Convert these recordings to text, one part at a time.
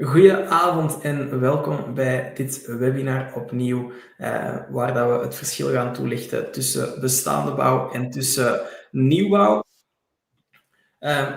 Goedenavond en welkom bij dit webinar opnieuw, waar dat we het verschil gaan toelichten tussen bestaande bouw en tussen nieuwbouw.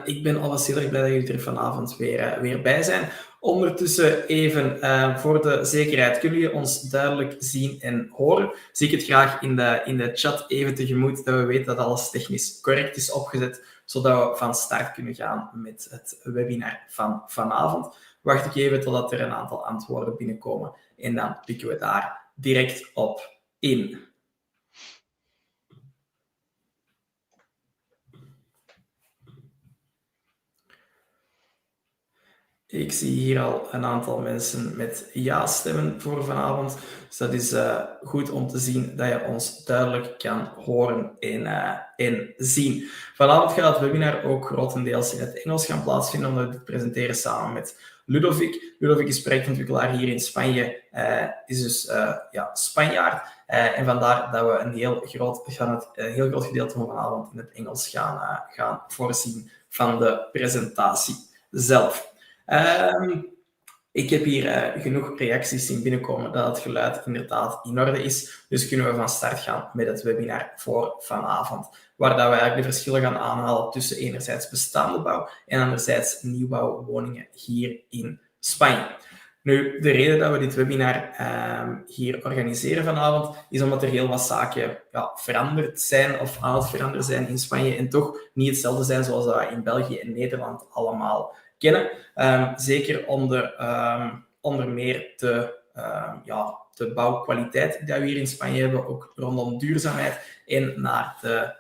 Ik ben alvast heel erg blij dat jullie er vanavond weer bij zijn. Ondertussen even voor de zekerheid, kunnen jullie ons duidelijk zien en horen? Zie ik het graag in de chat even tegemoet, dat we weten dat alles technisch correct is opgezet, zodat we van start kunnen gaan met het webinar van vanavond. Wacht ik even totdat er een aantal antwoorden binnenkomen en dan pikken we daar direct op in. Ik zie hier al een aantal mensen met ja stemmen voor vanavond. Dus dat is goed om te zien dat je ons duidelijk kan horen en zien. Vanavond gaat het webinar ook grotendeels in het Engels gaan plaatsvinden, omdat we dit presenteren samen met Ludovic. Ludovic is projectontwikkelaar hier in Spanje, is dus Spanjaard. En vandaar dat we een heel groot gedeelte van vanavond in het Engels gaan voorzien van de presentatie zelf. Ik heb hier genoeg reacties zien binnenkomen dat het geluid inderdaad in orde is. Dus kunnen we van start gaan met het webinar voor vanavond. Waar dat we eigenlijk de verschillen gaan aanhalen tussen enerzijds bestaande bouw en anderzijds nieuwbouwwoningen hier in Spanje. Nu, de reden dat we dit webinar hier organiseren vanavond is omdat er heel wat zaken veranderd zijn of aan het veranderen zijn in Spanje en toch niet hetzelfde zijn zoals dat we in België en Nederland allemaal kennen. Zeker onder meer de bouwkwaliteit die we hier in Spanje hebben, ook rondom duurzaamheid en naar de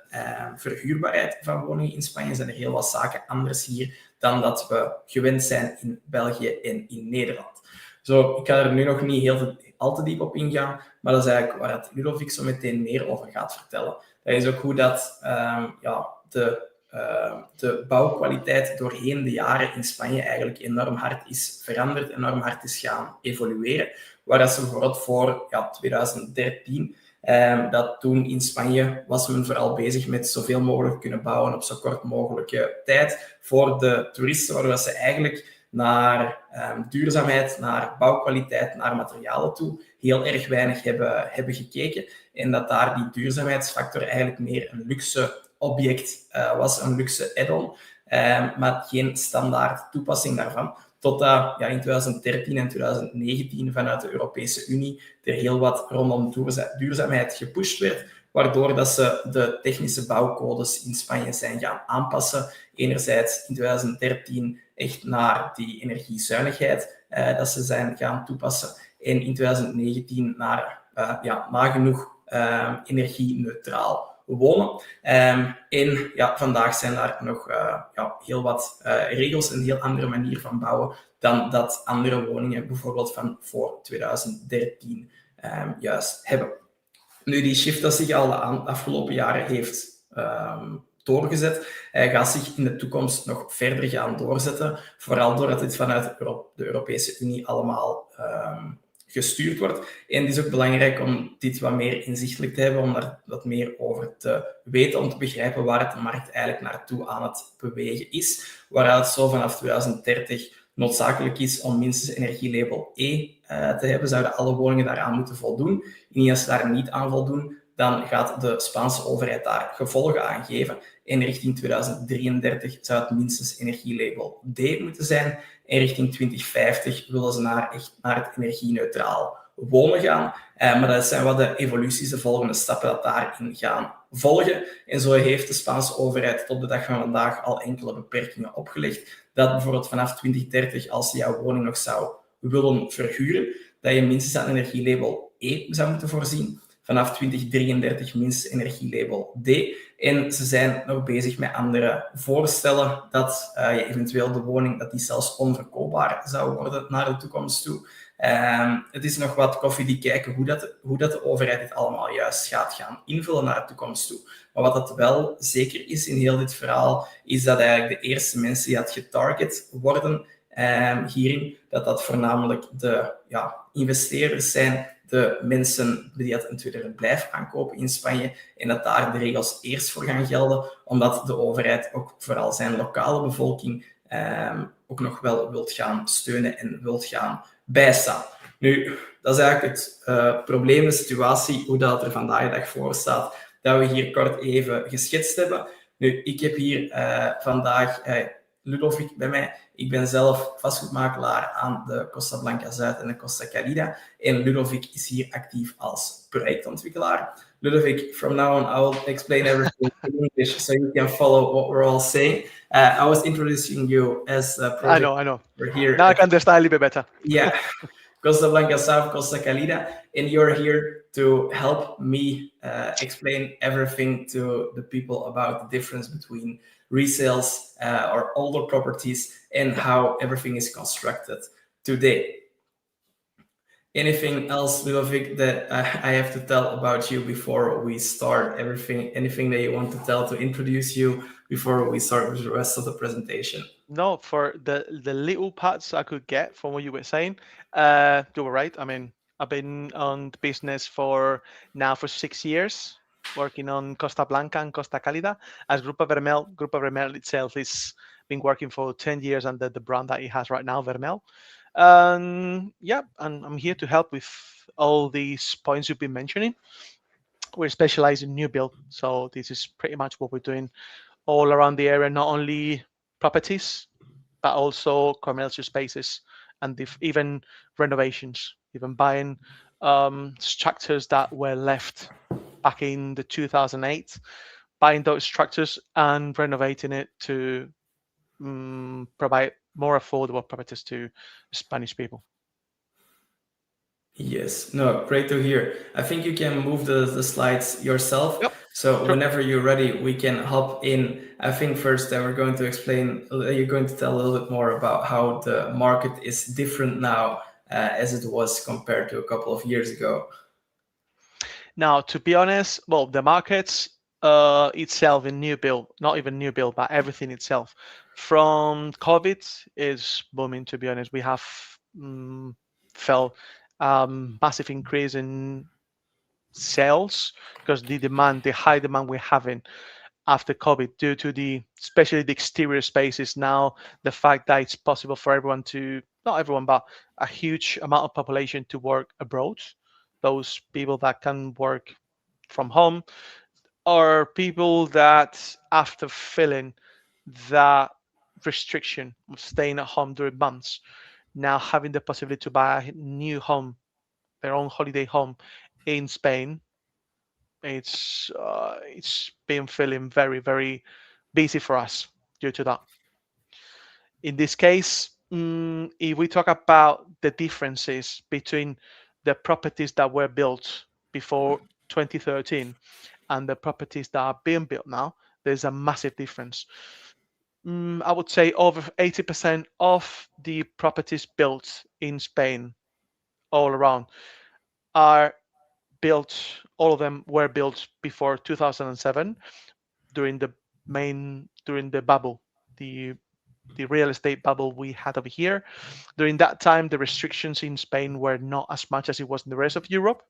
verhuurbaarheid van woningen in Spanje zijn er heel wat zaken anders hier dan dat we gewend zijn in België en in Nederland. Zo, ik ga er nu nog niet al te diep op ingaan, maar dat is eigenlijk waar het Ludovic zo meteen meer over gaat vertellen. Dat is ook hoe dat de bouwkwaliteit doorheen de jaren in Spanje eigenlijk enorm hard is veranderd, enorm hard is gaan evolueren. Waar ze bijvoorbeeld voor 2013, dat toen in Spanje was men vooral bezig met zoveel mogelijk kunnen bouwen op zo kort mogelijke tijd voor de toeristen, waardoor ze eigenlijk naar duurzaamheid, naar bouwkwaliteit, naar materialen toe heel erg weinig hebben gekeken. En dat daar die duurzaamheidsfactor eigenlijk meer een luxe object was, een luxe add-on, maar geen standaard toepassing daarvan. Totdat in 2013 en 2019 vanuit de Europese Unie er heel wat rondom duurzaamheid gepusht werd, waardoor dat ze de technische bouwcodes in Spanje zijn gaan aanpassen. Enerzijds in 2013 echt naar die energiezuinigheid dat ze zijn gaan toepassen en in 2019 naar nagenoeg energie-neutraal wonen. En vandaag zijn daar nog heel wat regels, een heel andere manier van bouwen dan dat andere woningen bijvoorbeeld van voor 2013 juist hebben. Nu, die shift dat zich al de afgelopen jaren heeft doorgezet, gaat zich in de toekomst nog verder gaan doorzetten, vooral doordat dit vanuit de Europese Unie allemaal gestuurd wordt. En het is ook belangrijk om dit wat meer inzichtelijk te hebben, om daar wat meer over te weten, om te begrijpen waar de markt eigenlijk naartoe aan het bewegen is. Waaruit het zo vanaf 2030 noodzakelijk is om minstens energielabel E te hebben, zouden alle woningen daaraan moeten voldoen. En als ze daar niet aan voldoen, dan gaat de Spaanse overheid daar gevolgen aan geven. En richting 2033 zou het minstens energielabel D moeten zijn. En richting 2050 willen ze naar het energie-neutraal wonen gaan. Maar dat zijn wat de evoluties, de volgende stappen dat daarin gaan volgen. En zo heeft de Spaanse overheid tot de dag van vandaag al enkele beperkingen opgelegd. Dat bijvoorbeeld vanaf 2030, als je jouw woning nog zou willen verhuren, dat je minstens aan energielabel E zou moeten voorzien. Vanaf 2033 minstens energielabel D. En ze zijn nog bezig met andere voorstellen dat je eventueel de woning, dat die zelfs onverkoopbaar zou worden naar de toekomst toe. Het is nog wat koffiedik kijken hoe dat de overheid dit allemaal juist gaat gaan invullen naar de toekomst toe. Maar wat dat wel zeker is in heel dit verhaal, is dat eigenlijk de eerste mensen die het getarget worden hierin, dat voornamelijk de investeerders zijn, de mensen die dat een tweede verblijf aankopen in Spanje en dat daar de regels eerst voor gaan gelden, omdat de overheid ook vooral zijn lokale bevolking ook nog wel wilt gaan steunen en wilt gaan bijstaan. Nu, dat is eigenlijk het probleem, de situatie, hoe dat er vandaag de dag voor staat, dat we hier kort even geschetst hebben. Nu, ik heb hier vandaag Ludovic bij mij. Ik ben zelf vastgoedmakelaar aan de Costa Blanca Zuid en de Costa Calida. En Ludovic is hier actief als projectontwikkelaar. Ludovic, from now on, I will explain everything in English so you can follow what we're all saying. I was introducing you as a project. I know. We're here. Now I can understand a little bit better. Yeah. Costa Blanca South, Costa Calida, and you're here to help me explain everything to the people about the difference between resales or older properties and how everything is constructed today. Anything else, Ludovic, that I have to tell about you before we start everything? Anything that you want to tell to introduce you before we start with the rest of the presentation? No, for the little parts I could get from what you were saying, you were right. I mean, I've been on the business for 6 years, working on Costa Blanca and Costa Calida. As Grupo Vermel itself is been working for 10 years under the brand that it has right now, Vermel. Yeah, and I'm here to help with all these points you've been mentioning. We're specialized in new build, so this is pretty much what we're doing all around the area, not only properties, but also commercial spaces and even renovations, even buying structures that were left back in the 2008, buying those structures and renovating it to provide more affordable properties to Spanish people. Yes, no, great to hear. I think you can move the slides yourself. Yep. So Sure. whenever you're ready, we can hop in. I think first that we're going to explain, you're going to tell a little bit more about how the market is different now as it was compared to a couple of years ago. Now, to be honest, well, the markets itself in new build, not even new build, but everything itself, from COVID is booming, to be honest. We have felt massive increase in sales because the high demand we're having after COVID due to especially the exterior spaces now, the fact that it's possible for everyone to, not everyone, but a huge amount of population to work abroad, those people that can work from home, or people that after filling that restriction of staying at home during months, now having the possibility to buy a new home, their own holiday home in Spain, it's been feeling very, very busy for us due to that. In this case, if we talk about the differences between the properties that were built before 2013 and the properties that are being built now, there's a massive difference. I would say over 80% of the properties built in Spain all around are built, all of them were built before 2007 during the bubble, the real estate bubble we had over here. During that time, the restrictions in Spain were not as much as it was in the rest of Europe.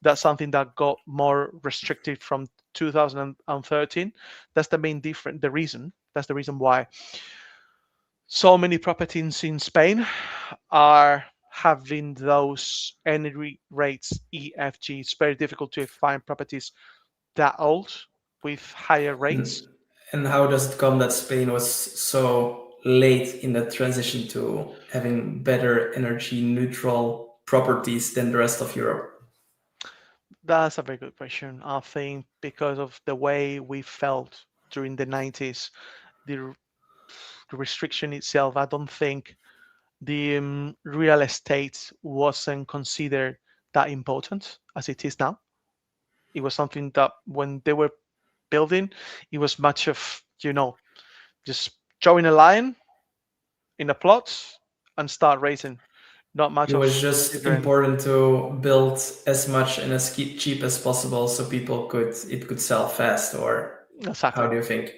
That's something that got more restricted from 2013. That's the main difference, that's the reason why so many properties in Spain are having those energy rates EFG. It's very difficult to find properties that old with higher rates. And how does it come that Spain was so late in the transition to having better energy neutral properties than the rest of Europe? That's a very good question. I think because of the way we felt during the 90s, the restriction itself, I don't think the real estate wasn't considered that important as it is now. It was something that when they were building, it was much of, just drawing a line in a plot and start raising. Not much It of was just considering. important to build as much and as cheap as possible so people could sell fast, or Exactly. how do you think?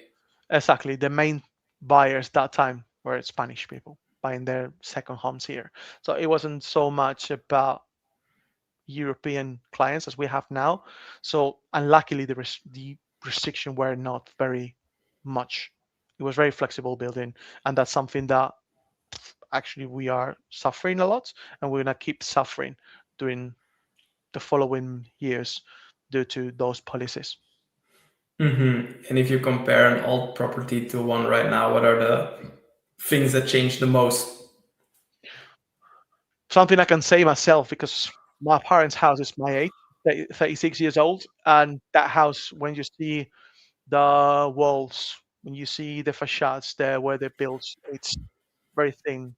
Exactly. The main buyers that time were Spanish people buying their second homes here. So it wasn't so much about European clients as we have now. So unluckily, the restriction were not very much It was very flexible building, and that's something that actually we are suffering a lot, and we're gonna keep suffering during the following years due to those policies. And if you compare an old property to one right now, what are the things that change the most? Something I can say myself, because my parents' house is my age, 36 years old, and that house, when you see the walls, when you see the facades there where they're built, it's very thin.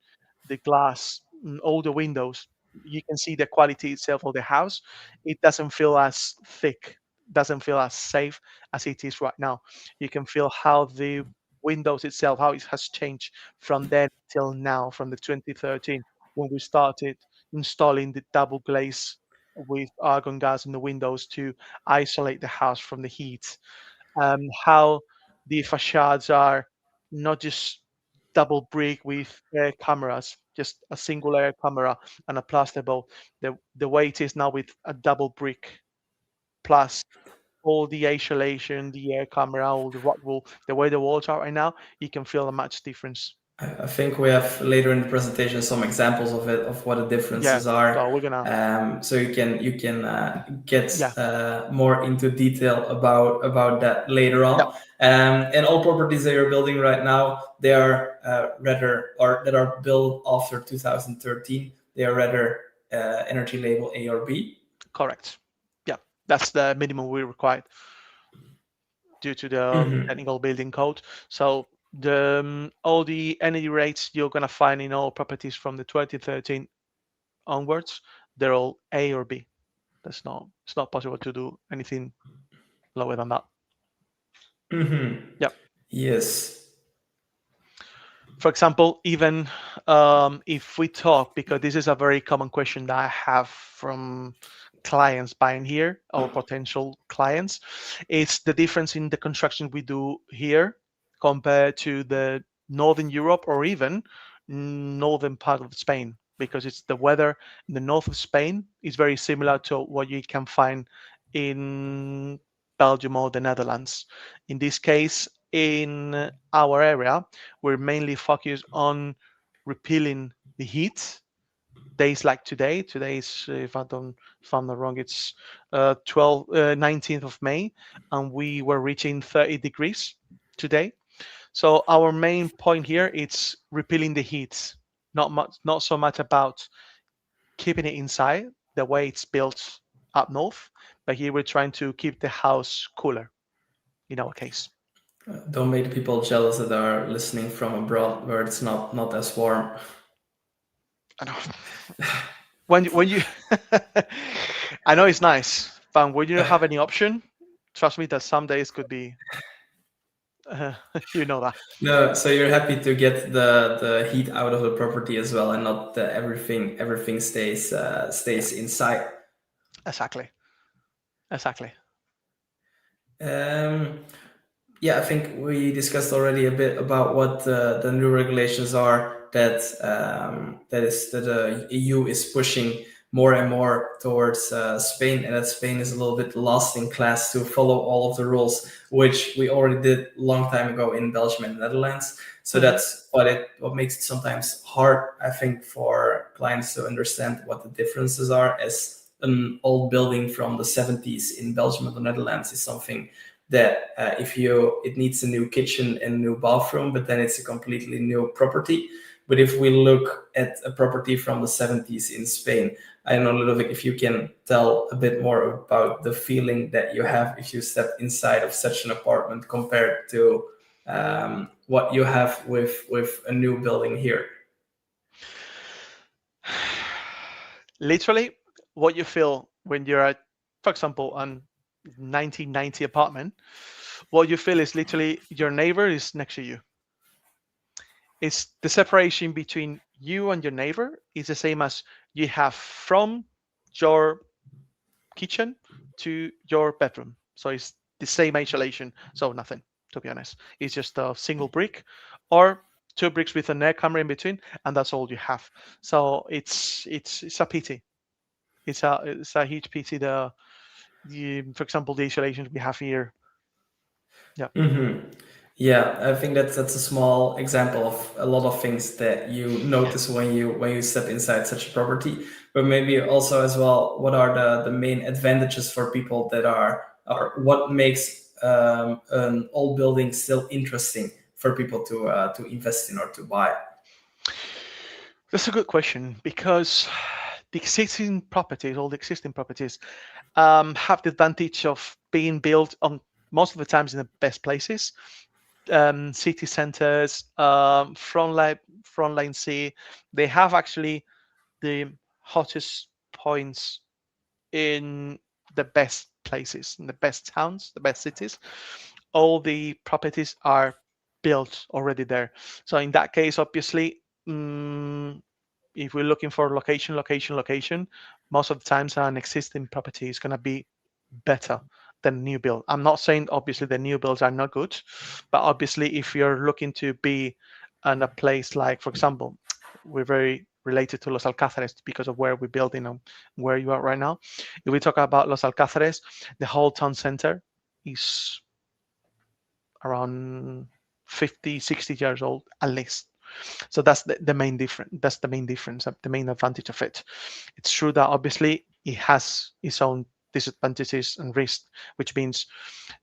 The glass, all the windows, you can see the quality itself of the house. It doesn't feel as thick, doesn't feel as safe as it is right now. You can feel how the windows itself, how it has changed from then till now, from the 2013 when we started installing the double glaze with argon gas in the windows to isolate the house from the heat. How the facades are not just double brick with air cameras, just a single air camera and a plasterboard. The way it is now with a double brick plus all the isolation, the air camera, all the rock wool, the way the walls are right now, you can feel a much difference. I think we have later in the presentation some examples of it, of what the Yeah. differences are. So we're gonna. So you can get Yeah. more into detail about that later on. Yeah. And all properties that you're building right now, they are that are built after 2013. They are rather energy label A or B. Correct. Yeah. That's the minimum we required due to the technical building code. So the all the energy rates you're gonna find in all properties from the 2013 onwards, they're all A or B. It's not possible to do anything lower than that. Yeah. Yes. For example, even if we talk, because this is a very common question that I have from clients buying here or potential clients, it's the difference in the construction we do here compared to the Northern Europe or even northern part of Spain, because it's the weather in the north of Spain is very similar to what you can find in Belgium or the Netherlands. In this case, in our area, we're mainly focused on repelling the heat. Days like today, today is, if I'm not wrong, it's 19th of May, and we were reaching 30 degrees today. So our main point here is repelling the heat, not so much about keeping it inside the way it's built up north, but here we're trying to keep the house cooler in our case. Don't make people jealous that are listening from abroad where it's not as warm. I know. When you I know it's nice, but when you don't have any option, trust me that some days could be you know that. No, so you're happy to get the heat out of the property as well, and not everything stays inside. Exactly. Yeah, I think we discussed already a bit about what the new regulations are that EU is pushing more and more towards Spain, and that Spain is a little bit lost in class to follow all of the rules, which we already did a long time ago in Belgium and Netherlands. So that's what makes it sometimes hard, I think, for clients to understand what the differences are, as an old building from the 70s in Belgium and the Netherlands is something that it needs a new kitchen and a new bathroom, but then it's a completely new property. But if we look at a property from the 70s in Spain, I don't know, Ludovic, if you can tell a bit more about the feeling that you have if you step inside of such an apartment compared to what you have with a new building here. Literally, what you feel when you're at, for example, an 1990 apartment, what you feel is literally your neighbor is next to you. It's the separation between you and your neighbor is the same as you have from your kitchen to your bedroom. So it's the same isolation. So nothing, to be honest. It's just a single brick or two bricks with an air camera in between, and that's all you have. So it's a pity. It's a huge pity. For example, the isolations we have here. Yeah. Yeah, I think that's a small example of a lot of things that you Yeah. notice when you step inside such a property. But maybe also as well, what are the main advantages for people that are, or what makes an old building still interesting for people to invest in or to buy? That's a good question because the existing properties, all the existing properties, have the advantage of being built on most of the times in the best places, city centers, frontline sea. They have actually the hottest points in the best places, in the best towns, the best cities. All the properties are built already there. So in that case, obviously, if we're looking for location, most of the times an existing property is going to be better than new build. I'm not saying obviously the new builds are not good, but obviously if you're looking to be in a place like, for example, we're very related to Los Alcázares because of where we're building and where you are right now. If we talk about Los Alcázares, the whole town center is around 50, 60 years old at least. So that's the main difference. That's the main difference, the main advantage of it. It's true that obviously it has its own disadvantages and risks, which means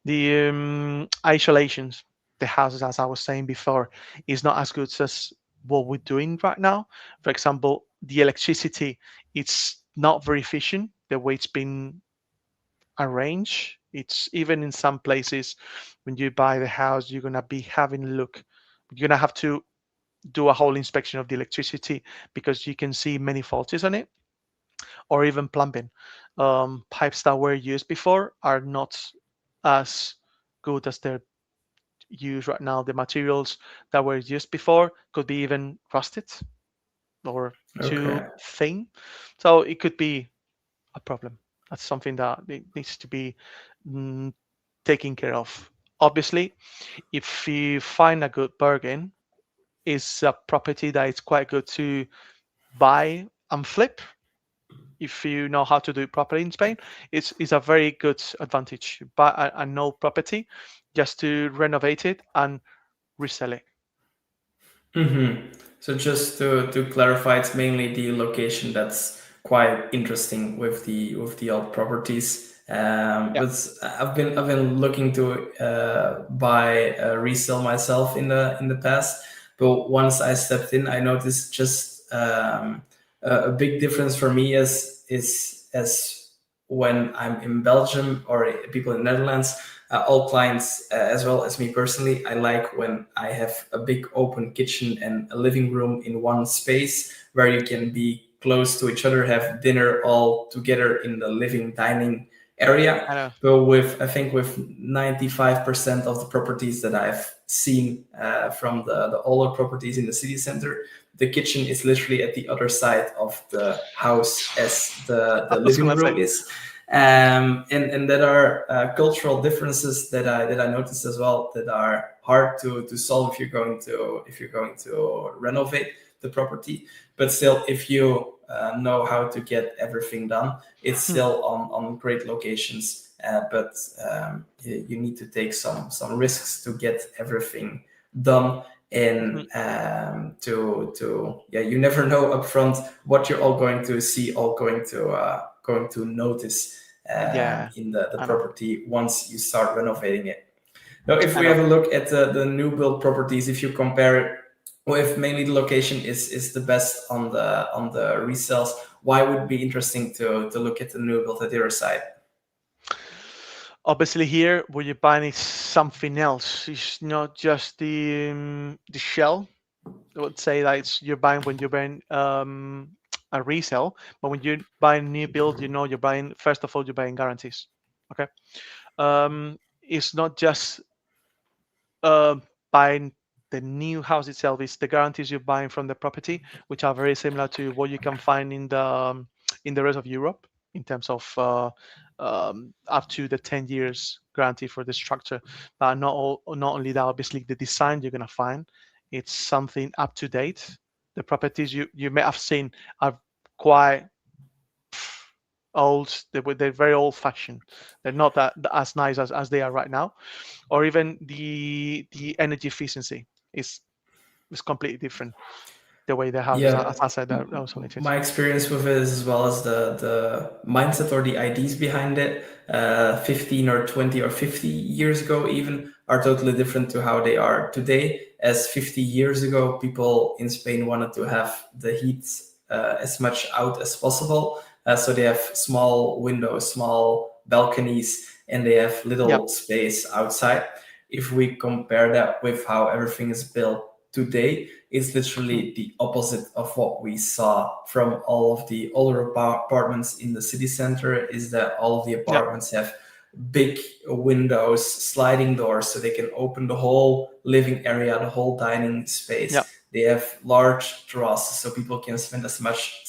the isolations, the houses, as I was saying before, is not as good as what we're doing right now. For example, the electricity, it's not very efficient the way it's been arranged. It's even in some places when you buy the house, you're gonna be having a look. You're gonna have to do a whole inspection of the electricity because you can see many faults on it, or even plumbing. Pipes that were used before are not as good as they're used right now. The materials that were used before could be even rusted or too Okay. thin. So it could be a problem. That's something that it needs to be mm, taken care of. Obviously, if you find a good bargain, is a property that is quite good to buy and flip. If you know how to do it properly in Spain, it's a very good advantage. Buy an old property just to renovate it and resell it. So just to clarify, it's mainly the location that's quite interesting with the old properties. Yeah. But I've been looking to buy resell myself in the past. But once I stepped in, I noticed just a big difference for me is as when I'm in Belgium or people in the Netherlands, all clients, as well as me personally, I like when I have a big open kitchen and a living room in one space where you can be close to each other, have dinner all together in the living dining area. I know. But with, I think with 95% of the properties that I've seen from the older properties in the city center, the kitchen is literally at the other side of the house as I the was living gonna room say. is. And there are cultural differences that I noticed as well that are hard to solve if you're going to renovate the property. But still, if you know how to get everything done, it's Hmm. still on great locations. But you need to take some risks to get everything done. And Mhm. to yeah, you never know upfront what you're all going to see, all going to notice Yeah, in the I know. property once you start renovating it. Now, if I we know. have a look at the new build properties, if you compare it with mainly the location is the best on the resales, why would it be interesting to look at the new build at the other side? Obviously, here what you're buying is something else. It's not just the shell. I would say that it's you're buying when you're buying a resale, but when you're buying a new build, you know you're buying first of all you're buying guarantees. Okay, it's not just uh, buying the new house itself; it's the guarantees you're buying from the property, which are very similar to what you can find in the rest of Europe in terms of up to the 10 years guarantee for the structure. But not only that, obviously the design you're gonna find it's something up to date. The properties you may have seen are quite old. They're very old-fashioned. They're not that as nice as they are right now. Or even the energy efficiency is completely different. The way the houses, Yeah, as I said, that was limited. my experience with it is, as well as the mindset or the ideas behind it, 15 or 20 or 50 years ago even, are totally different to how they are today. As 50 years ago, people in Spain wanted to have the heat as much out as possible. So they have small windows, small balconies, and they have Yep. little space outside. If we compare that with how everything is built today, is literally the opposite of what we saw from all of the older apartments in the city center. Is that all of the Yep. apartments have big windows, sliding doors, so they can open the whole living area, the whole dining space. Yep. They have large terraces, so people can spend as much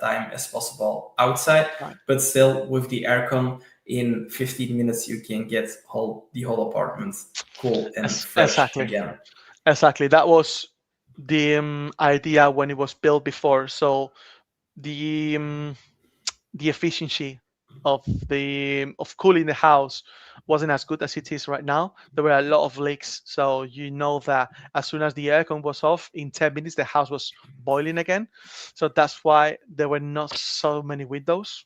time as possible outside. Right. But still, with the aircon, in 15 minutes you can get the whole apartment cool and fresh Exactly. again. Exactly. That was the idea when it was built before. So the efficiency of cooling the house wasn't as good as it is right now. There were a lot of leaks, so you know that as soon as the aircon was off, in 10 minutes the house was boiling again. So that's why there were not so many windows.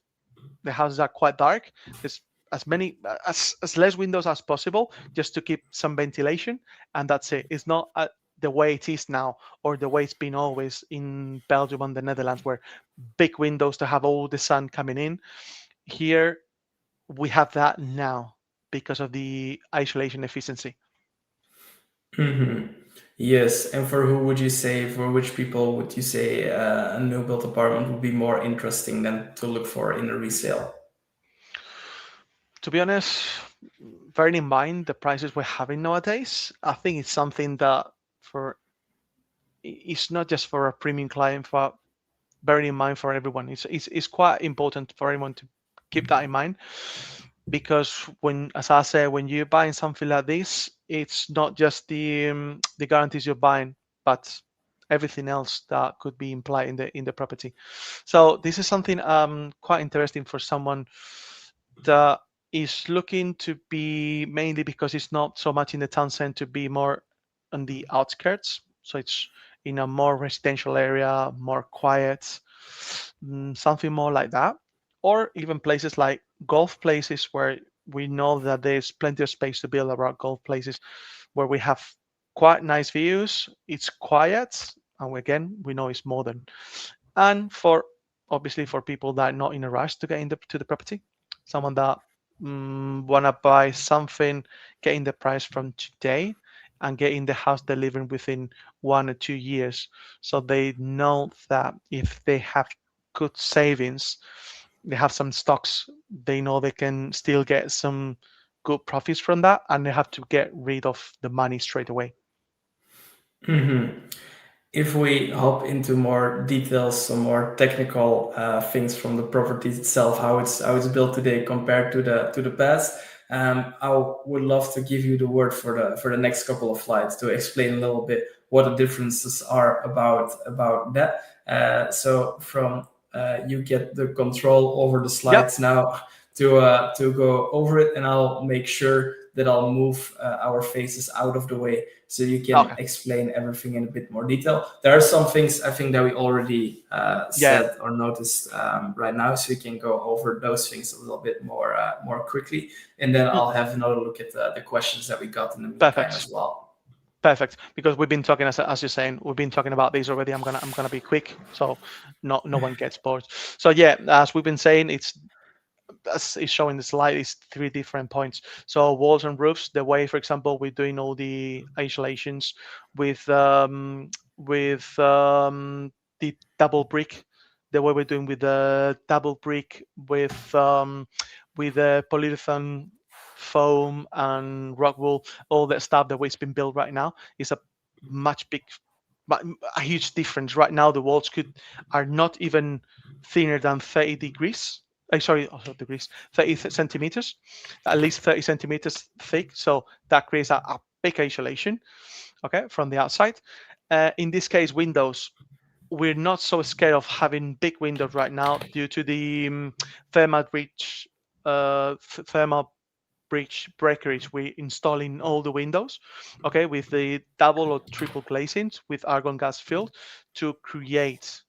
The houses are quite dark. There's as many as less windows as possible, just to keep some ventilation, and that's it. It's not the way it is now, or the way it's been always in Belgium and the Netherlands, where big windows to have all the sun coming in. Here we have that now because of the isolation efficiency. Mm-hmm. Yes, and for who would you say, for which people would you say a new built apartment would be more interesting than to look for in a resale? To be honest, bearing in mind the prices we're having nowadays, I think it's something that for it's not just for a premium client, but bearing in mind for everyone. It's quite important for everyone to keep that in mind, because when, as I said, when you're buying something like this, it's not just the guarantees you're buying, but everything else that could be implied in the property. So this is something quite interesting for someone that is looking to be, mainly because it's not so much in the town center, to be more on the outskirts. So it's in a more residential area, more quiet, something more like that. Or even places like golf places, where we know that there's plenty of space to build around golf places, where we have quite nice views. It's quiet, and again, we know it's modern. And for, obviously, for people that are not in a rush to get to the property, someone that want to buy something, getting the price from today, and getting the house delivered within 1 or 2 years, so they know that if they have good savings, they have some stocks, they know they can still get some good profits from that, and they have to get rid of the money straight away. Mm-hmm. If we hop into more details, some more technical things from the property itself, how it's built today compared to the past, I would love to give you the word for the next couple of slides to explain a little bit what the differences are about that. So from you get the control over the Yep. slides now to go over it, and I'll make sure that I'll move our faces out of the way so you can Okay. explain everything in a bit more detail. There are some things I think that we already Yeah. said or noticed right now, so we can go over those things a little bit more quickly, and then Mm, I'll have another look at the questions that we got in the meantime Perfect. as well. Perfect. Because we've been talking, as you're saying, we've been talking about these already. I'm gonna be quick, so no one gets bored. So yeah, as we've been saying, it's, as is showing the slide, is 3 different points. So walls and roofs, the way, for example, we're doing all the isolations with the double brick, the way we're doing with the double brick with the polyurethane foam and rock wool, all that stuff, the way it's been built right now is a much big, a huge difference. Right now, the walls are not even thinner than 30 degrees. Sorry, also degrees, 30 centimeters, at least 30 centimeters thick. So that creates a big isolation, okay, from the outside. In this case, windows. we're not so scared of having big windows right now due to the thermal breach, thermal breach breakage we install in all the windows, okay, with the double or triple glazings with argon gas filled to create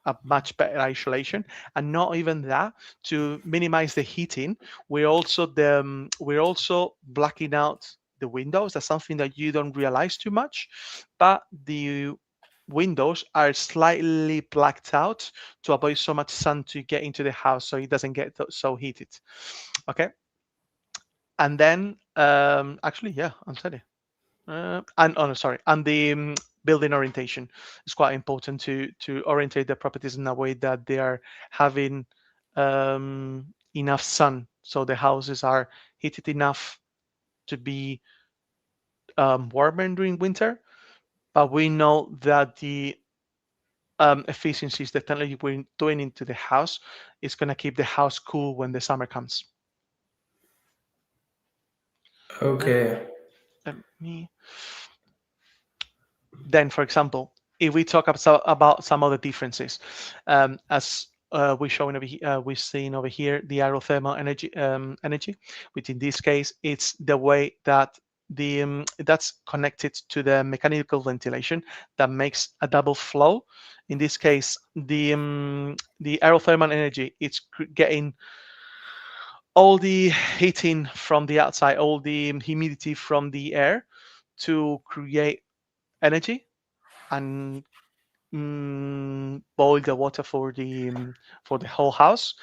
a much better isolation. And not even that, to minimize the heating, we're also blacking out the windows. That's something that you don't realize too much, but the windows are slightly blacked out to avoid so much sun to get into the house so it doesn't get so heated. Okay. And then actually, yeah, I'm sorry. And oh no, sorry, and the building orientation is quite important to orientate the properties in a way that they are having enough sun, so the houses are heated enough to be warmer during winter. But we know that the efficiencies, the technology we're doing into the house, is going to keep the house cool when the summer comes. Okay. Let me Then, for example, if we talk about some other differences, as we've seen over here, the aerothermal energy, which in this case it's the way that that's connected to the mechanical ventilation that makes a double flow. In this case, the aerothermal energy, it's getting all the heating from the outside, all the humidity from the air to create energy and boil the water for the whole house,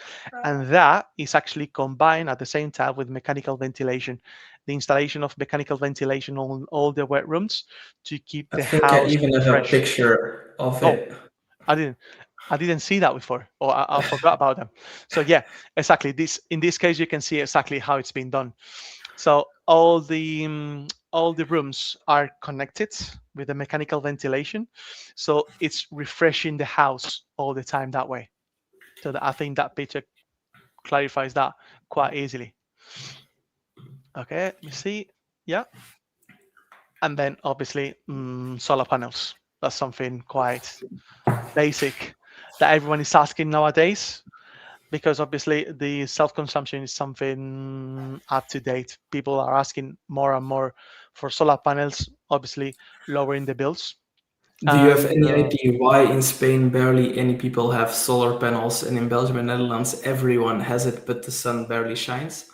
and that is actually combined at the same time with mechanical ventilation, the installation of mechanical ventilation on all the wet rooms to keep I the think I house even have a fresh. picture of Oh, it. I didn't see that before, or I forgot about them. So yeah, exactly. In this case, you can see exactly how it's been done. So all the rooms are connected with the mechanical ventilation, so it's refreshing the house all the time that way. So I think that picture clarifies that quite easily. Okay, let me see. Yeah, and then obviously solar panels. That's something quite basic that everyone is asking nowadays, because obviously the self-consumption is something up to date. People are asking more and more for solar panels, obviously lowering the bills. Do you have And any idea why in Spain barely any people have solar panels, and in Belgium and Netherlands everyone has it, but the sun barely shines?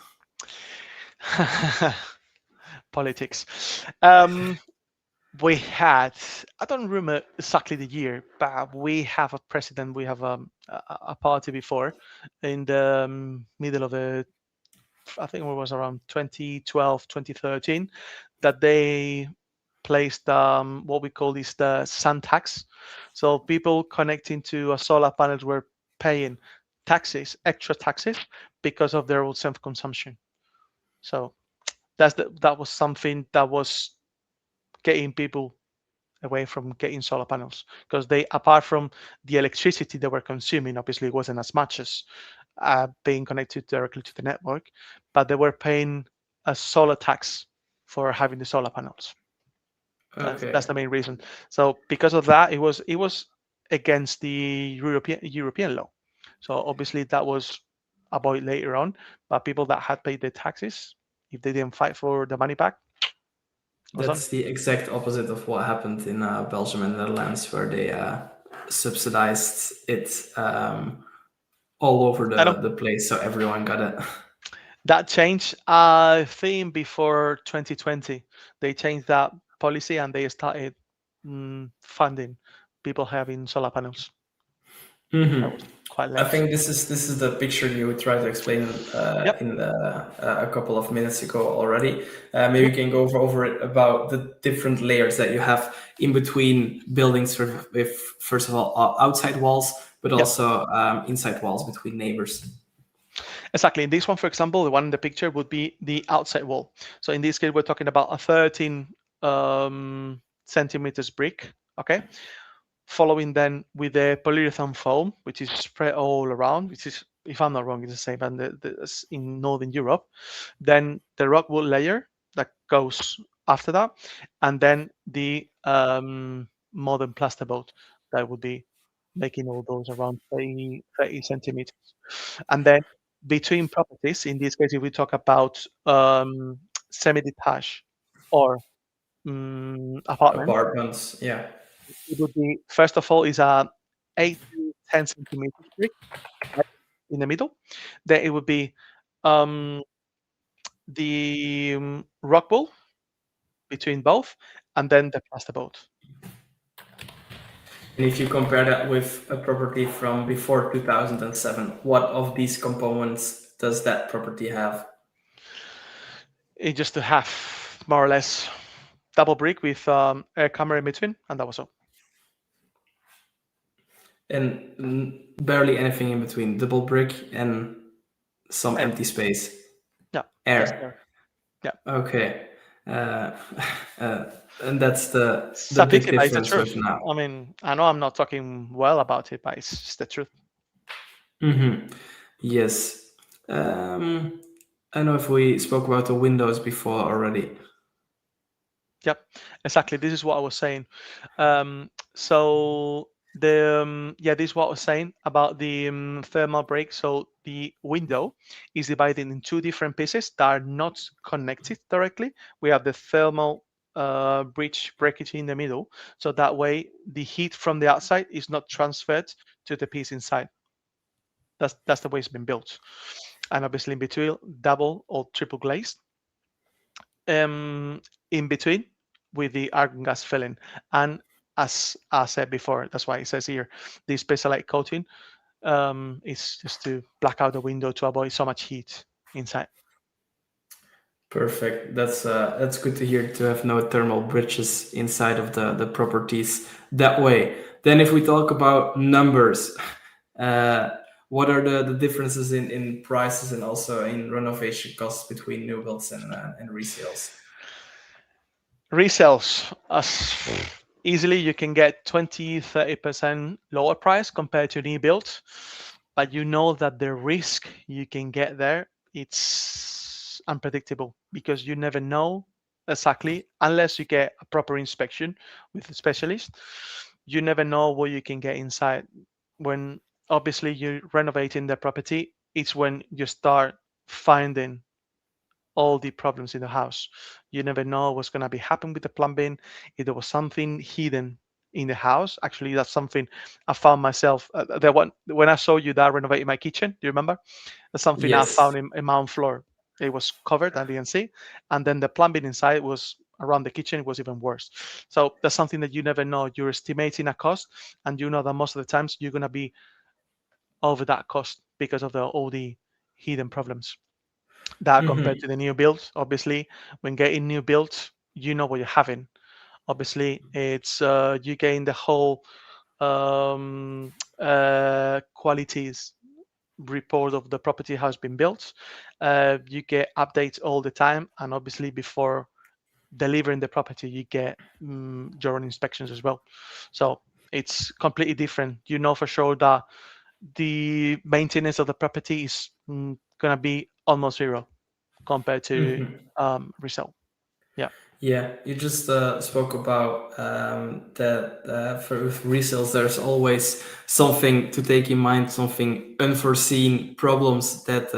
politics. We had, I don't remember exactly the year, but we have a president, we have a party before in the middle of the, I think it was around 2012, 2013, that they placed what we call is the sun tax. So people connecting to a solar panels were paying taxes, extra taxes, because of their own self-consumption. So that was something that was getting people away from getting solar panels, because they, apart from the electricity they were consuming, obviously it wasn't as much as being connected directly to the network, but they were paying a solar tax for having the solar panels. That's Okay. the main reason. So because of that, it was against the European law. So obviously that was avoided later on. But people that had paid their taxes, if they didn't fight for the money back, it was on. That's the exact opposite of what happened in Belgium and Netherlands, where they subsidized it all over I know the place, so everyone got it. that changed. I think before 2020, they changed that policy and they started funding people having solar panels. That was quite I late. think this is the picture you tried to explain Yep. in a couple of minutes ago already. Maybe Yep. you can go over it about the different layers that you have in between buildings with first of all outside walls, but Yep. also inside walls between neighbors. Exactly. In this one, for example, the one in the picture would be the outside wall. So in this case, we're talking about a 13 centimeters brick. Okay. Following then with the polyurethane foam, which is spread all around, which is, if I'm not wrong, it's the same and in Northern Europe. Then the rock wool layer that goes after that, and then the modern plasterboard that would be. making all those around 30 centimeters. And then between properties, in this case, if we talk about semi-detached or apartment, Apartments, yeah. it would be, first of all, is a 8 to 10 centimeters brick, right, in the middle. Then it would be um, the rock wool between both, and then the plasterboard. And if you compare that with a property from before 2007, what of these components does that property have? It just to have more or less double brick with air camera in between, and that was all. And barely anything in between, double brick and some Air. empty space. Yeah, just Air. air. Yeah. Okay. Uh, uh, and that's the It's a big pity, but it's the difference truth. with now. I mean, I know I'm not talking well about it, but it's just the truth. Yes. I don't know if we spoke about the windows before already. Yep, exactly. This is what I was saying. So this is what I was saying about the thermal break. So the window is divided in two different pieces that are not connected directly. We have the thermal breach breakage in the middle, so that way the heat from the outside is not transferred to the piece inside. That's the way it's been built, and obviously in between double or triple glazed. In between with the argon gas filling. And as I said before, that's why it says here, the specialized coating is just to black out the window to avoid so much heat inside. Perfect. That's good to hear, to have no thermal bridges inside of the properties that way. Then if we talk about numbers, what are the differences in prices and also in renovation costs between new builds and resales? Resales, as easily you can get 20-30% lower price compared to new build, but you know that the risk you can get there, it's unpredictable because you never know exactly, unless you get a proper inspection with a specialist, you never know what you can get inside. When obviously you're renovating the property, it's when you start finding all the problems in the house. You never know what's going to be happening with the plumbing. If there was something hidden in the house, actually, that's something I found myself. The one when I saw you that renovating my kitchen, do you remember? That's something I Yes. found in my own floor. It was covered, I didn't see, and then the plumbing inside was around the kitchen. It was even worse. So that's something that you never know. You're estimating a cost, and you know that most of the times you're going to be over that cost because of all the hidden problems that compared to the new builds. Obviously, when getting new builds, you know what you're having. Obviously, it's you gain the whole qualities report of the property has been built. You get updates all the time, and obviously before delivering the property, you get your own inspections as well. So it's completely different. You know for sure that the maintenance of the property is gonna be almost zero compared to resell. Yeah. Yeah, you just spoke about that for with resales, there's always something to take in mind, something unforeseen problems that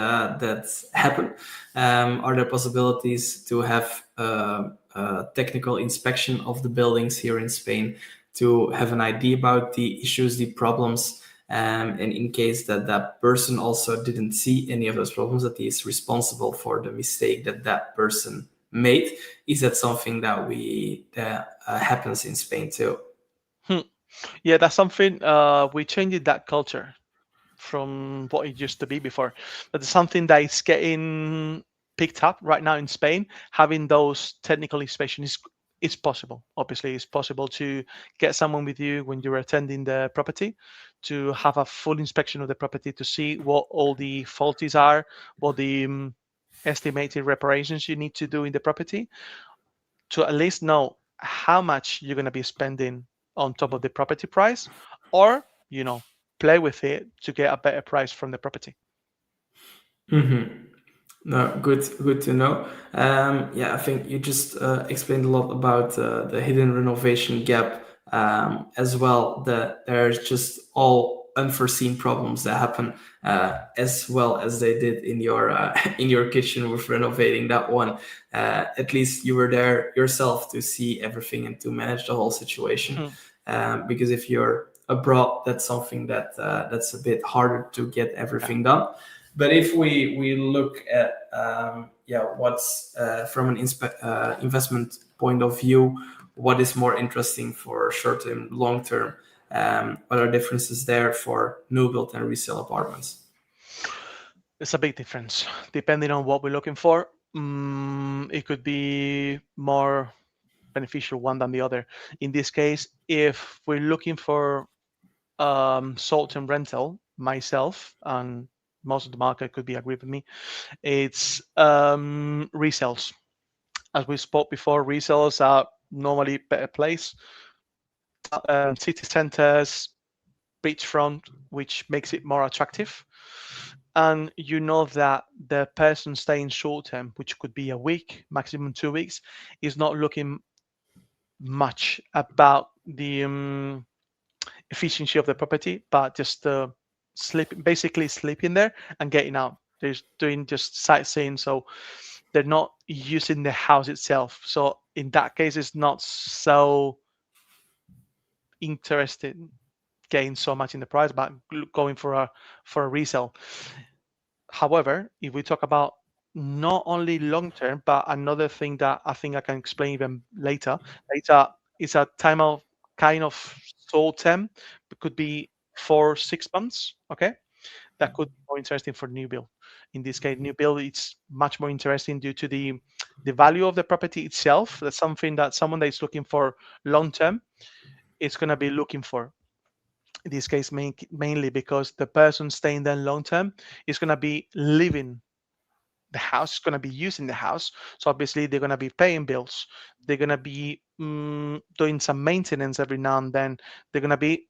happen. Are there possibilities to have a technical inspection of the buildings here in Spain to have an idea about the issues, the problems, and in case that that person also didn't see any of those problems, that he is responsible for the mistake that that person made? Is that something that happens in Spain too? Yeah, that's something we changed that culture from what it used to be before. But it's something that is getting picked up right now in Spain. Having those technical inspections is possible. Obviously, it's possible to get someone with you when you're attending the property to have a full inspection of the property to see what all the faulties are, what the estimated reparations you need to do in the property, to at least know how much you're going to be spending on top of the property price, or play with it to get a better price from the property. No, good to know. Yeah, I think you just explained a lot about the hidden renovation gap as well, that there's just all unforeseen problems that happen, as well as they did in your in your kitchen with renovating that one. At least you were there yourself to see everything and to manage the whole situation. Because if you're abroad, that's something that that's a bit harder to get everything done. But if we look at what's from an investment point of view, what is more interesting for short term, long term? What are differences there for new build and resale apartments? It's a big difference depending on what we're looking for. It could be more beneficial one than the other. In this case, if we're looking for short-term rental, myself and most of the market could be agree with me, it's resales. As we spoke before, resales are normally better place. City centers, beachfront, which makes it more attractive. And you know that the person staying short term, which could be a week, maximum 2 weeks, is not looking much about the efficiency of the property, but just basically sleeping there and getting out. They're doing just sightseeing, so they're not using the house itself. So in that case, it's not so interested getting so much in the price, but going for a resale. However, if we talk about not only long term, but another thing that I think I can explain even later. Later is a time of kind of short term. It could be 4 6 months. Okay, that could be more interesting for new build. In this case, new build it's much more interesting due to the value of the property itself. That's something that someone that is looking for long term is going to be looking for. In this case, mainly because the person staying there long term is going to be living the house, is going to be using the house. So obviously they're going to be paying bills. They're going to be doing some maintenance every now and then. They're going to be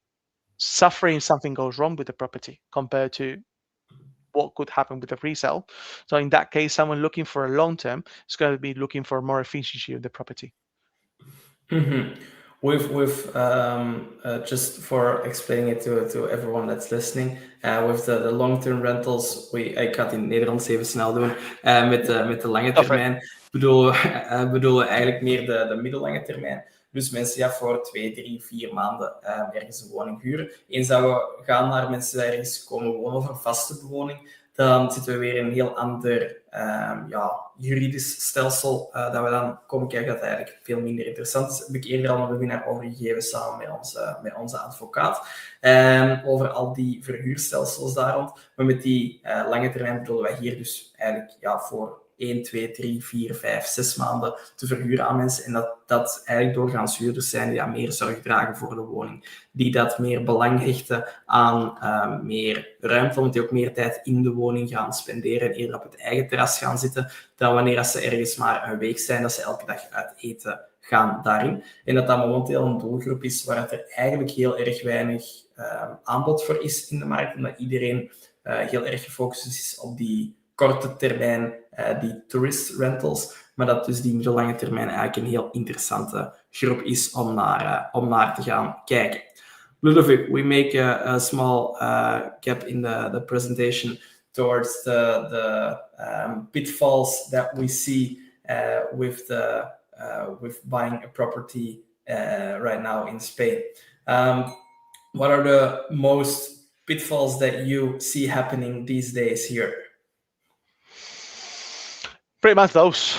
suffering if something goes wrong with the property compared to what could happen with a resale. So in that case, someone looking for a long term is going to be looking for more efficiency of the property. Mm-hmm. With just for explaining it to everyone that's listening, with the long-term rentals, ik ga het in het Nederlands even snel doen, met de lange termijn, bedoelen eigenlijk meer de middellange termijn. Dus mensen voor 2, 3, 4 maanden ergens een woning huren. Eens dat we gaan naar mensen die ergens komen wonen of een vaste bewoning, dan zitten we weer in een heel ander juridisch stelsel dat we dan komen kijken dat eigenlijk veel minder interessant is. Heb ik eerder al een webinar over gegeven samen met onze advocaat. Over al die verhuurstelsels daar rond. Maar met die lange termijn bedoelen wij hier dus eigenlijk voor 1, 2, 3, 4, 5, 6 maanden te verhuren aan mensen. En dat eigenlijk doorgaans huurders zijn die meer zorg dragen voor de woning. Die dat meer belang hechten aan meer ruimte, omdat die ook meer tijd in de woning gaan spenderen en eerder op het eigen terras gaan zitten, dan wanneer ze ergens maar een week zijn, dat ze elke dag uit eten gaan daarin. En dat momenteel een doelgroep is waar er eigenlijk heel erg weinig aanbod voor is in de markt, omdat iedereen heel erg gefocust is op die korte termijn, die tourist rentals, maar dat dus die middellange termijn eigenlijk een heel interessante groep is om naar te gaan kijken. Ludovic, we make a small gap in the presentation towards the pitfalls that we see with buying a property right now in Spain. What are the most pitfalls that you see happening these days here? Pretty much those.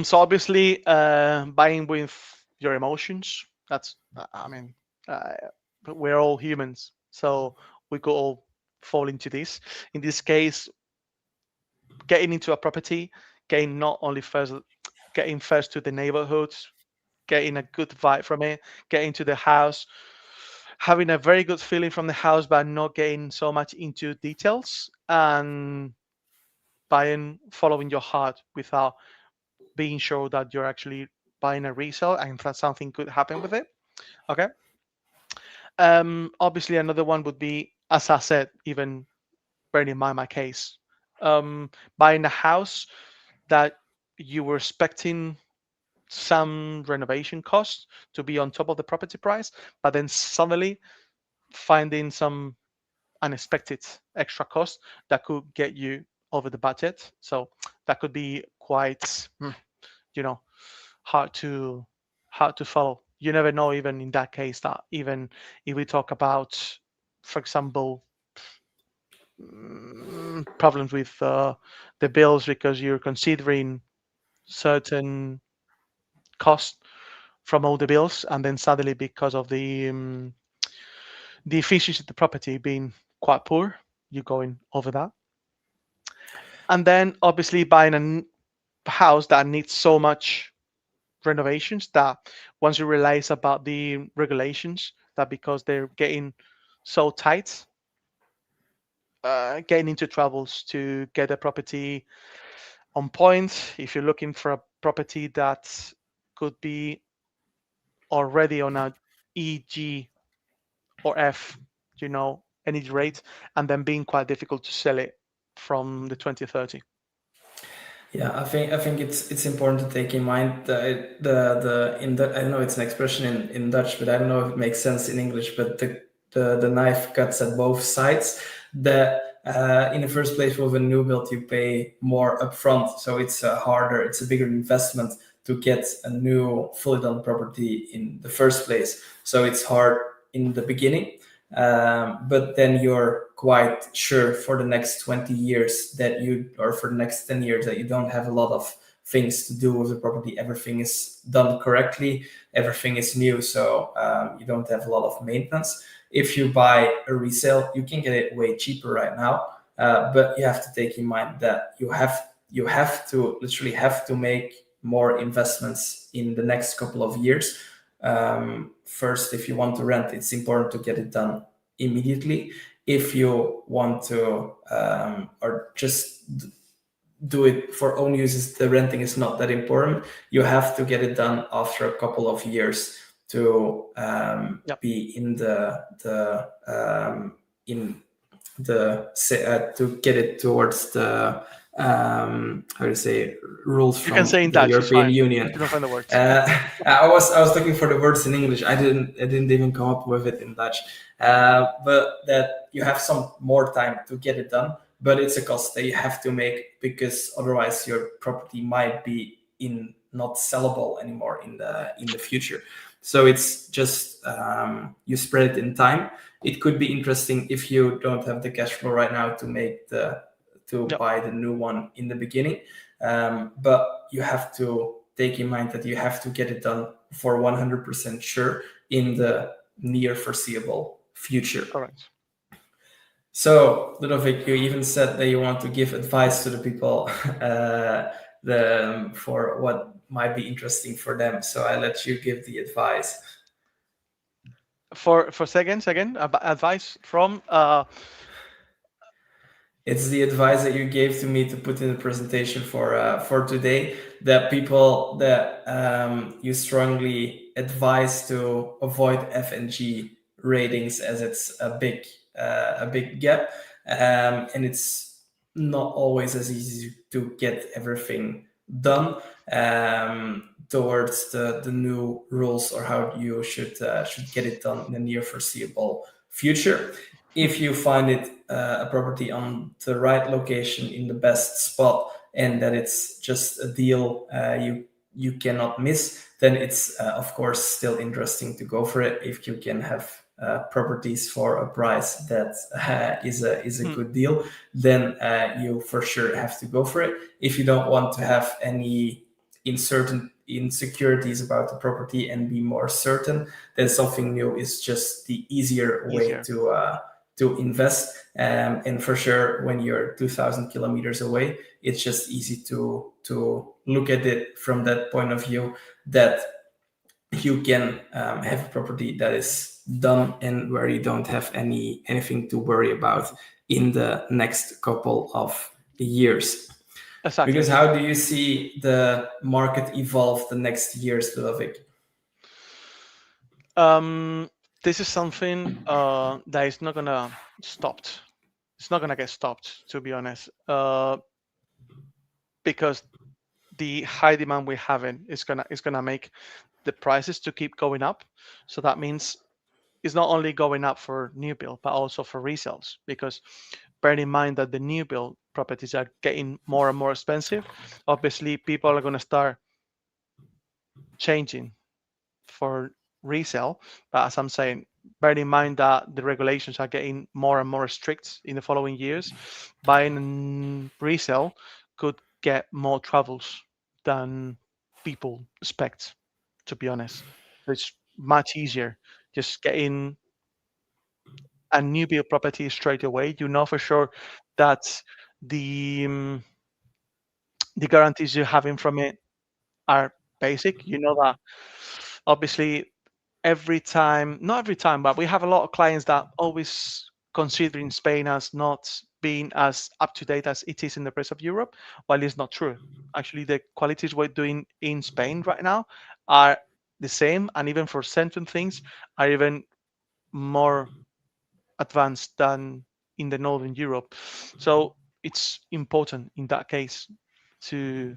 So obviously, buying with your emotions. That's, we're all humans, so we could all fall into this. In this case, getting into a property, getting first to the neighborhood, getting a good vibe from it, getting to the house, having a very good feeling from the house, but not getting so much into details, and following your heart without being sure that you're actually buying a resale and that something could happen with it. Okay. Obviously, another one would be, as I said, even bearing in mind my case, buying a house that you were expecting some renovation costs to be on top of the property price, but then suddenly finding some unexpected extra cost that could get you over the budget. So that could be quite, you know, hard to follow. You never know, even in that case, that even if we talk about, for example, problems with the bills because you're considering certain costs from all the bills, and then suddenly because of the efficiency of the property being quite poor, you're going over that. And then obviously buying a house that needs so much renovations that once you realize about the regulations that because they're getting so tight, getting into troubles to get a property on point. If you're looking for a property that could be already on a EG or F, any rate, and then being quite difficult to sell it from the 2030. Yeah, I think it's important to take in mind I know it's an expression in Dutch, but I don't know if it makes sense in English. But the knife cuts at both sides. In the first place, with a new build, you pay more upfront, so it's a bigger investment to get a new fully done property in the first place. So it's hard in the beginning. But then you're quite sure for the next 20 years or for the next 10 years that you don't have a lot of things to do with the property. Everything is done correctly, everything is new, so you don't have a lot of maintenance. If you buy a resale, you can get it way cheaper right now, but you have to take in mind that you literally have to make more investments in the next couple of years. First, if you want to rent, it's important to get it done immediately. If you want to or just do it for own uses, the renting is not that important. You have to get it done after a couple of years to be in to get it towards the how to say rules from the European Union. You can find the words. I was looking for the words in English. I didn't even come up with it in Dutch. But that you have some more time to get it done, but it's a cost that you have to make because otherwise your property might be not sellable anymore in the future. So it's just you spread it in time. It could be interesting if you don't have the cash flow right now to buy the new one in the beginning. But you have to take in mind that you have to get it done for 100% sure in the near foreseeable future. Correct. So, Ludovic, you even said that you want to give advice to the people for what might be interesting for them. So I let you give the advice. For seconds again, advice from. It's the advice that you gave to me to put in the presentation for today. That people that you strongly advise to avoid F and G ratings as it's a big gap, and it's not always as easy to get everything done towards the new rules or how you should get it done in the near foreseeable future. If you find it a property on the right location in the best spot and that it's just a deal you cannot miss, then it's of course still interesting to go for it. If you can have properties for a price that is a good deal, then you for sure have to go for it. If you don't want to have any insecurities about the property and be more certain, then something new is just the easier way to invest. And for sure, when you're 2,000 kilometers away, it's just easy to look at it from that point of view, that you can have a property that is done and where you don't have anything to worry about in the next couple of years. Exactly. Because how do you see the market evolve the next years, Ludovic? This is something that is not gonna stop. It's not gonna get stopped, to be honest, because the high demand we're having is gonna make the prices to keep going up. So that means it's not only going up for new build, but also for resales. Because bear in mind that the new build properties are getting more and more expensive. Obviously, people are going to start changing for resale. But as I'm saying, bear in mind that the regulations are getting more and more strict in the following years. Buying resale could get more troubles than people expect, to be honest. So it's much easier just getting a new build property straight away. You know for sure that the um, the guarantees you're having from it are basic. You know that obviously not every time, but we have a lot of clients that always considering Spain as not being as up to date as it is in the rest of Europe, while it's not true. Actually, the qualities we're doing in Spain right now are the same, and even for certain things, are even more advanced than in the Northern Europe. So it's important in that case to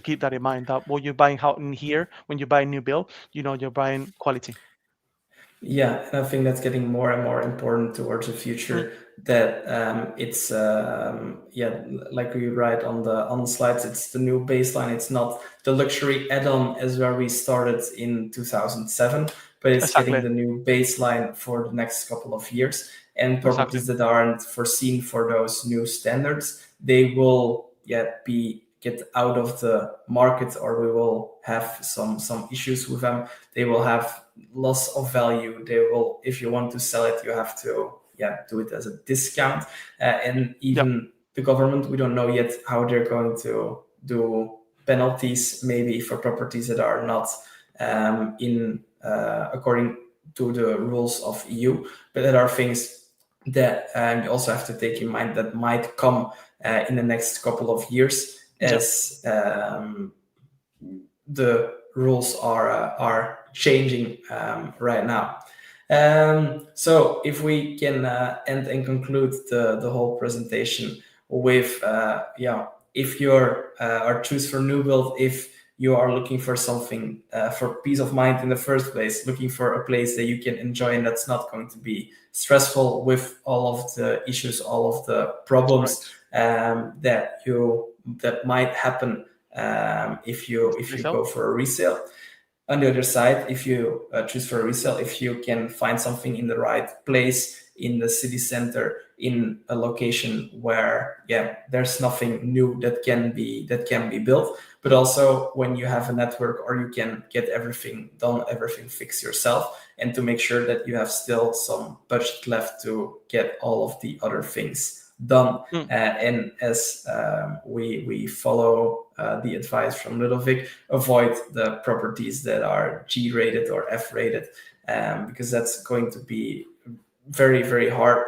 keep that in mind, that what you're buying out in here, when you buy a new build, you know you're buying quality. Yeah, and I think that's getting more and more important towards the Mm, future. That it's yeah, like we write on the slides, it's the new baseline. It's not the luxury add-on as where we started in 2007, but it's getting exactly, the new baseline for the next couple of years. And exactly. properties that aren't foreseen for those new standards, they will be get out of the market, or we will have some issues with them. They will have loss of value. They will, if you want to sell it, you have to do it as a discount. And Yep. even the government, we don't know yet how they're going to do penalties, maybe for properties that are not in according to the rules of EU. But there are things that you also have to take in mind that might come in the next couple of years, Yep. as the rules are changing right now. So if we can end and conclude the whole presentation with if you're or choose for new build, if you are looking for something for peace of mind in the first place, looking for a place that you can enjoy and that's not going to be stressful with all of the issues, all of the problems that might happen if you Resell. go for a resale. On the other side, if you choose for a resale, if you can find something in the right place in the city center, in a location where there's nothing new that can be built, but also when you have a network, or you can get everything done, everything fixed yourself, and to make sure that you have still some budget left to get all of the other things done. And as we follow the advice from Ludovic, avoid the properties that are G rated or F rated, because that's going to be very, very hard,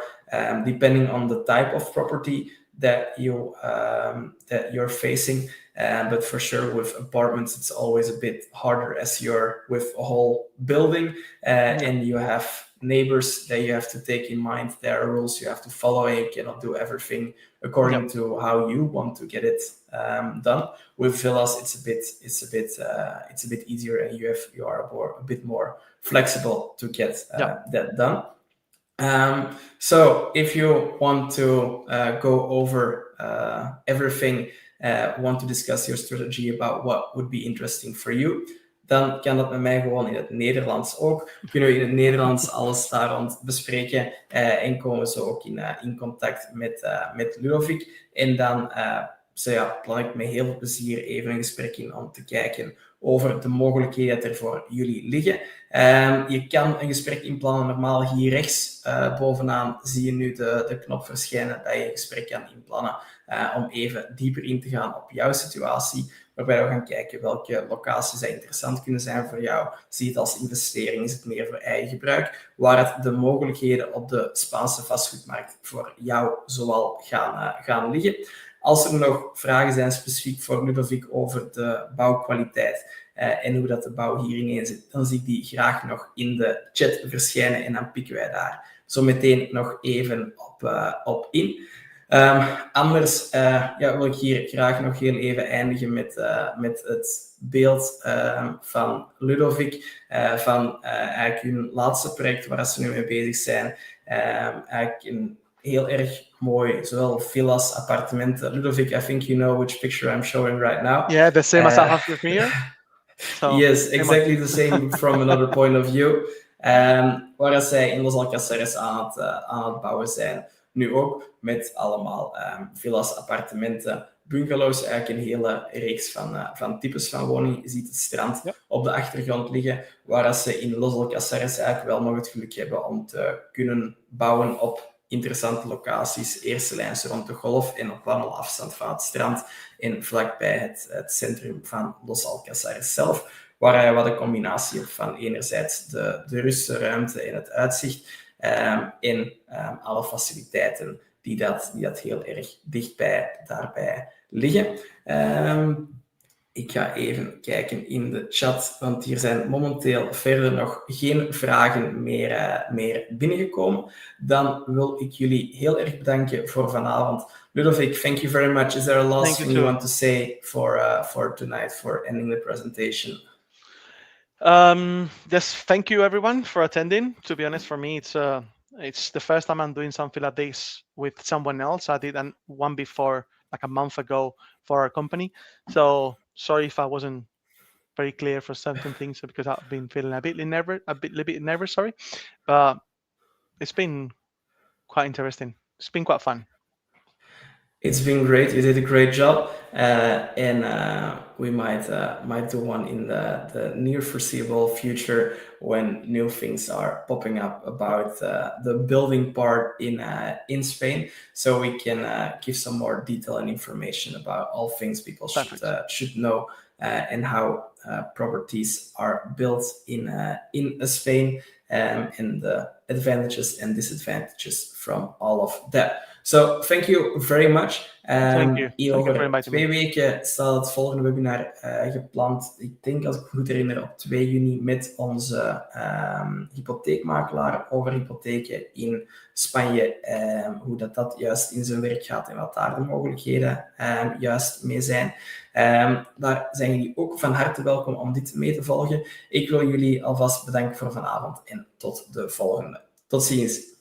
depending on the type of property that you're facing. But for sure, with apartments, it's always a bit harder, as you're with a whole building, and you have neighbors that you have to take in mind. There are rules you have to follow, and you cannot do everything according to how you want to get it done. With villas, it's a bit easier, and you are a bit more flexible to get that done. So if you want to go over everything, want to discuss your strategy about what would be interesting for you, dan kan dat met mij gewoon in het Nederlands ook. Kunnen we in het Nederlands alles daar rond bespreken en komen we zo ook in contact met Ludovic. En dan plan ik met heel veel plezier even een gesprek in om te kijken over de mogelijkheden dat er voor jullie liggen. Je kan een gesprek inplannen. Normaal hier rechts bovenaan zie je nu de knop verschijnen dat je een gesprek kan inplannen om even dieper in te gaan op jouw situatie, waarbij we gaan kijken welke locaties interessant kunnen zijn voor jou. Zie je het als investering? Is het meer voor eigen gebruik? Waar het de mogelijkheden op de Spaanse vastgoedmarkt voor jou zoal gaan liggen. Als er nog vragen zijn specifiek voor Ludovic over de bouwkwaliteit en hoe dat de bouw hier ineen zit, dan zie ik die graag nog in de chat verschijnen en dan pikken wij daar zo meteen nog even op in. Anders wil ik hier graag nog heel even eindigen met het beeld van Ludovic, van eigenlijk hun laatste project waar ze nu mee bezig zijn. Eigenlijk een heel erg mooi, zowel villas, appartementen. Ludovic, I think you know which picture I'm showing right now. Yeah, the same as I have with me here. So, yes, exactly the same from another point of view. Waar zij in Los Alcaceres aan het bouwen zijn. Nu ook met allemaal villas, appartementen, bungalows, eigenlijk een hele reeks van types van woningen. Je ziet het strand op de achtergrond liggen, waar ze in Los Alcaceres eigenlijk wel nog het geluk hebben om te kunnen bouwen op interessante locaties, eerste lijns rond de golf en op wandelafstand van het strand en vlakbij het centrum van Los Alcaceres zelf, waar je wat een combinatie hebt van enerzijds de rust, de ruimte en het uitzicht en alle faciliteiten die dat heel erg dichtbij daarbij liggen. Ik ga even kijken in de chat, want hier zijn momenteel verder nog geen vragen meer binnengekomen. Dan wil ik jullie heel erg bedanken voor vanavond. Ludovic, thank you very much. Is there a last thing you want to say for tonight, for ending the presentation? Just thank you everyone for attending. To be honest, for me, it's the first time I'm doing something like this with someone else. I did one before, like a month ago, for our company. So sorry if I wasn't very clear for certain things because I've been feeling a bit nervous. Sorry, but it's been quite interesting. It's been quite fun. It's been great. You did a great job, and we might do one in the near foreseeable future when new things are popping up about the building part in Spain, so we can give some more detail and information about all things people should know and how properties are built in Spain, and the advantages and disadvantages from all of that. So, thank you very much. Thank you. Thank you very much. 2 weken staat het volgende webinar gepland. Ik denk, als ik me goed herinner, op 2 juni met onze hypotheekmakelaar over hypotheken in Spanje. Hoe dat juist in zijn werk gaat en wat daar de mogelijkheden juist mee zijn. Daar zijn jullie ook van harte welkom om dit mee te volgen. Ik wil jullie alvast bedanken voor vanavond en tot de volgende. Tot ziens.